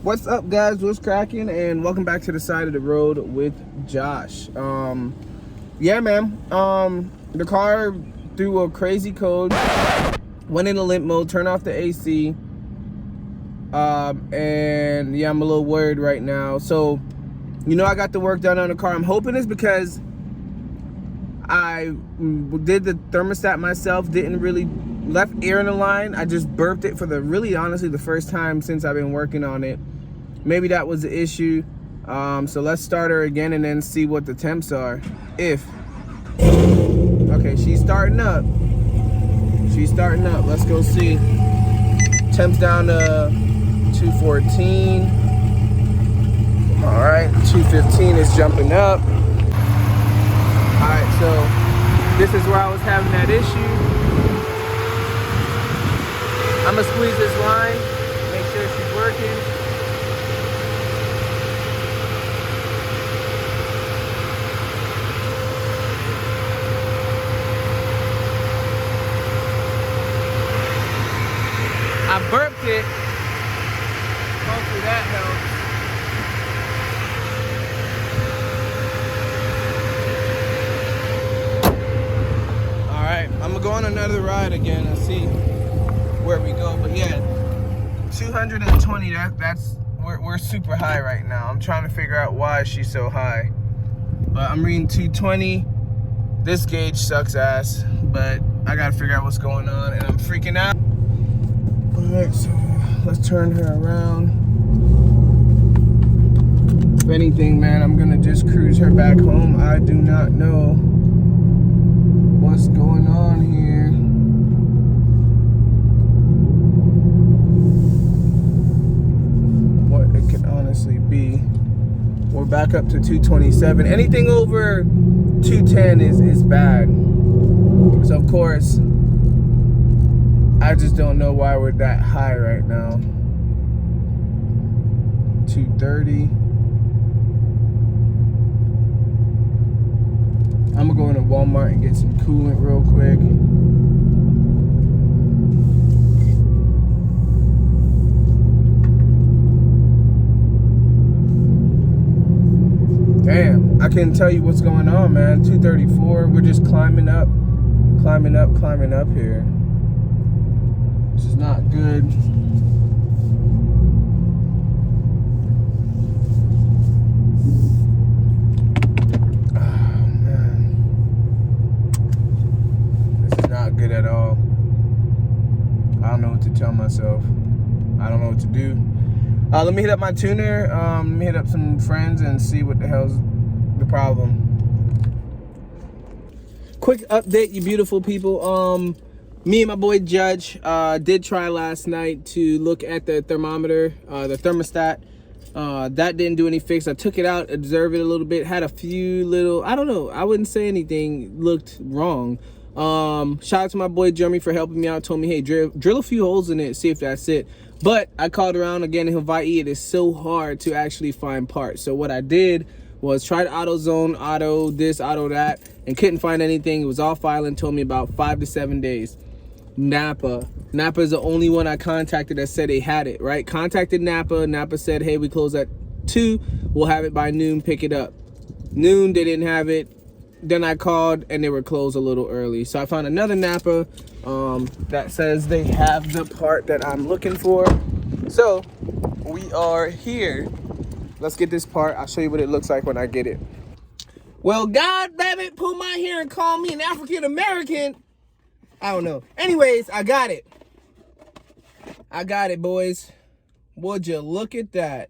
What's up, guys? What's cracking? And welcome back to the side of the road with Josh. Yeah, man. The car threw a crazy code, went into limp mode, turned off the AC. And yeah, I'm a little worried right now. So, I got the work done on the car. I'm hoping it's because I did the thermostat myself, didn't really left air in the line. I just burped it for honestly the first time since I've been working on it. Maybe that was the issue. So let's start her again and then see what the temps are. Okay, she's starting up. Let's go see. Temps down to 214. All right, 215 is jumping up. All right, so this is where I was having that issue. I'm gonna squeeze this line, make sure she's working. I burped it. Hopefully that helps. All right, I'm gonna go on another ride again and see where we go. But yeah, 220. We're super high right now. I'm trying to figure out why she's so high. But I'm reading 220. This gauge sucks ass, but I gotta figure out what's going on, and I'm freaking out. Alright, so let's turn her around. If anything, man, I'm gonna just cruise her back home. I do not know what's going on here. What it could honestly be. We're back up to 227. Anything over 210 is bad. So of course, I just don't know why we're that high right now. 230. I'm gonna go into Walmart and get some coolant real quick. Damn, I can't tell you what's going on, man. 234, we're just climbing up here. This is not good. Oh, man. This is not good at all. I don't know what to tell myself. I don't know what to do. Let me hit up my tuner. Let me hit up some friends and see what the hell's the problem. Quick update, you beautiful people. Me and my boy Judge did try last night to look at the thermometer, the thermostat. That didn't do any fix. I took it out, observed it a little bit, had a few little, I don't know, I wouldn't say anything looked wrong. Shout out to my boy Jeremy for helping me out, told me, hey, drill a few holes in it, see if that's it. But I called around again in Hawaii. It is so hard to actually find parts. So what I did was try to AutoZone, auto this, auto that, and couldn't find anything. It was all filing, told me about 5 to 7 days. Napa is the only one I contacted that said they had it, right? Contacted Napa said, hey, we close at 2, we'll have it by noon, pick it up. Noon, they didn't have it. Then I called and they were closed a little early. So I found another Napa that says they have the part that I'm looking for. So we are here. Let's get this part. I'll show you what it looks like when I get it. Well, God damn it, pull my hair and call me an African American. I don't know. Anyways, I got it. Boys. Would you look at that?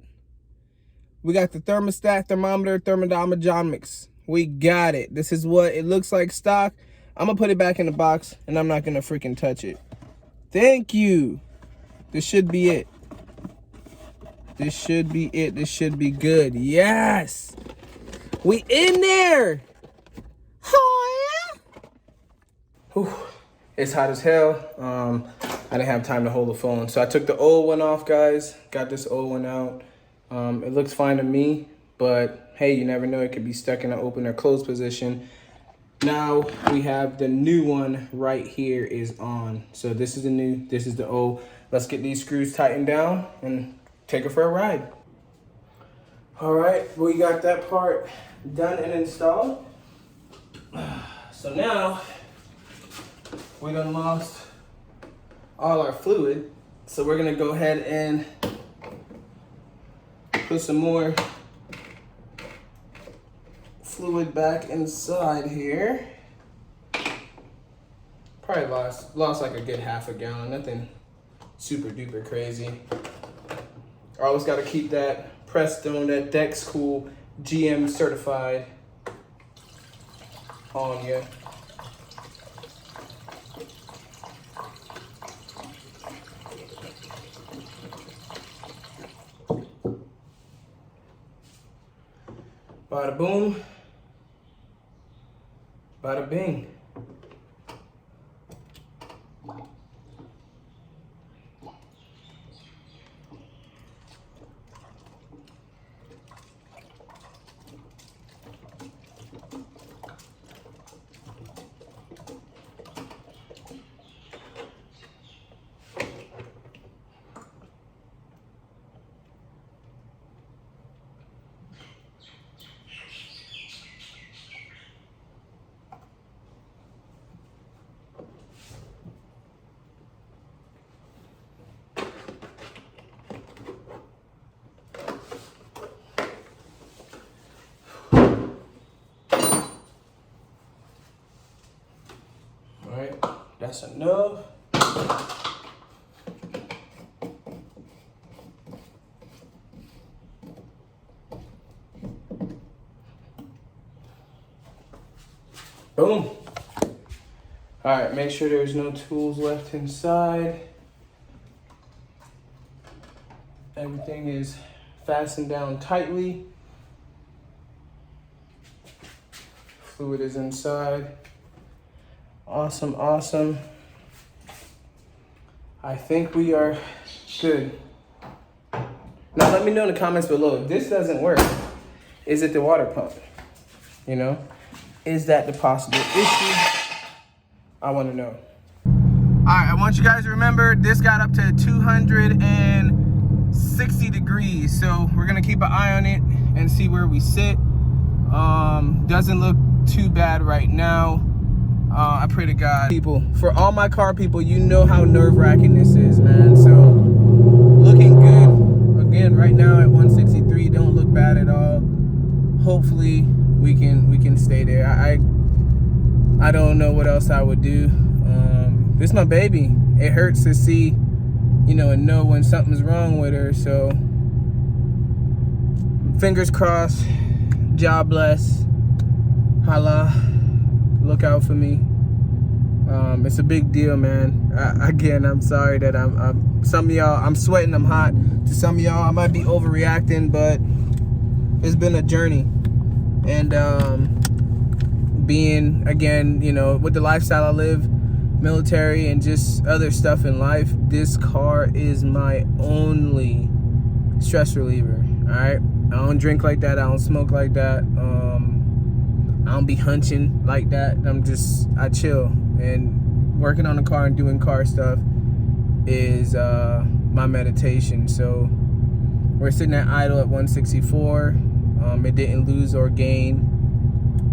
We got the thermostat, thermometer, thermodynamics. We got it. This is what it looks like stock. I'm going to put it back in the box, and I'm not going to freaking touch it. Thank you. This should be it. This should be it. This should be good. Yes. We in there. Oh, yeah. Whew. It's hot as hell. I didn't have time to hold the phone. So I took the old one off, guys. Got this old one out. It looks fine to me, but hey, you never know. It could be stuck in an open or closed position. Now we have the new one right here is on. So this is the new, this is the old. Let's get these screws tightened down and take her for a ride. All right, we got that part done and installed. So now we done lost all our fluid. So we're gonna go ahead and put some more fluid back inside here. Probably lost like a good half a gallon, nothing super duper crazy. Always gotta keep that Prestone, that Dex Cool GM certified on you. Bada boom, bada bing. That's enough. Boom. All right, make sure there's no tools left inside. Everything is fastened down tightly. Fluid is inside. Awesome, awesome. I think we are good. Now let me know in the comments below, if this doesn't work, is it the water pump? You know, is that the possible issue? I wanna know. All right, I want you guys to remember, this got up to 260 degrees. So we're gonna keep an eye on it and see where we sit. Doesn't look too bad right now. I pray to God. People, for all my car people, you know how nerve-wracking this is, man. So, looking good. Again, right now at 163, don't look bad at all. Hopefully, we can stay there. I don't know what else I would do. This is my baby. It hurts to see, you know, and know when something's wrong with her. So, fingers crossed. God bless. Hala. Look out for me. It's a big deal, man. Again, I'm sorry that I'm some of y'all, I'm sweating, I'm hot. To some of y'all, I might be overreacting, but it's been a journey. And being, again, you know, with the lifestyle I live, military and just other stuff in life, this car is my only stress reliever. All right, I don't drink like that, I don't smoke like that, I don't be hunching like that. I chill, and working on the car and doing car stuff is my meditation. So we're sitting at idle at 164. It didn't lose or gain,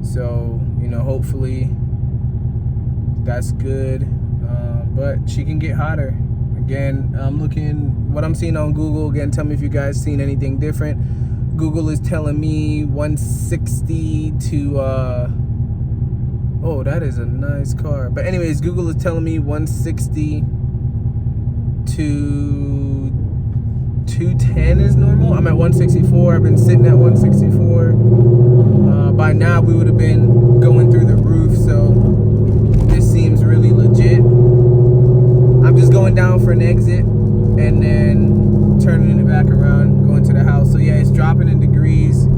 so you know, hopefully that's good. But she can get hotter. Again, I'm looking what I'm seeing on Google. Again, tell me if you guys seen anything different. Google is telling me 160 to oh, that is a nice car. But anyways, Google is telling me 160 to 210 is normal. I'm at 164. I've been sitting at 164. By now we would have been going through the roof, so this seems really legit. I'm just going down for an exit and then turning it back around, going to the house. So yeah, it's dropping in degrees.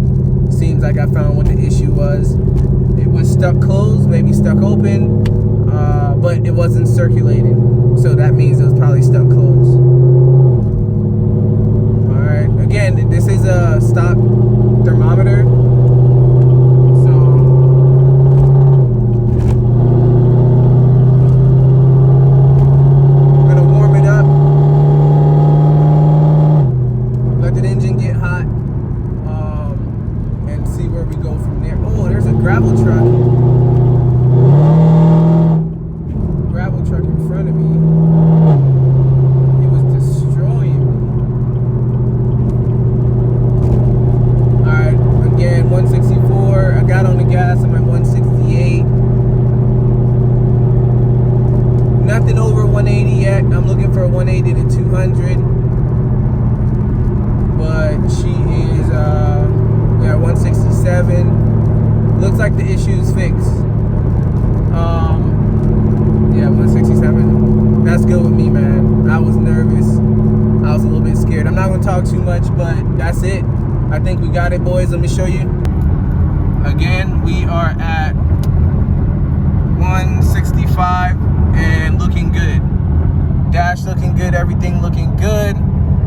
Seems like I found what the issue was. It was stuck closed, maybe stuck open, but it wasn't circulating. So that means it was probably stuck closed. All right, again, this is a stock thermometer. engine get hot, and see where we go from there. Oh, there's a gravel truck. Gravel truck in front of me. It was destroying me. Alright, again, 164. I got on the gas, I'm at 168. Nothing over 180 yet. I'm looking for a 180 to 200. But she is, 167. Looks like the issue is fixed. 167. That's good with me, man. I was nervous. I was a little bit scared. I'm not gonna talk too much, but that's it. I think we got it, boys. Let me show you. Again, we are at 165 and looking good. Dash looking good, everything looking good.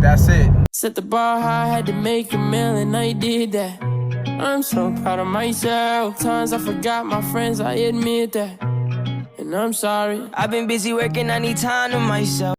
That's it. Set the bar high, had to make a meal and I did that. I'm so proud of myself. Times I forgot my friends, I admit that. And I'm sorry. I've been busy working, I need time to myself.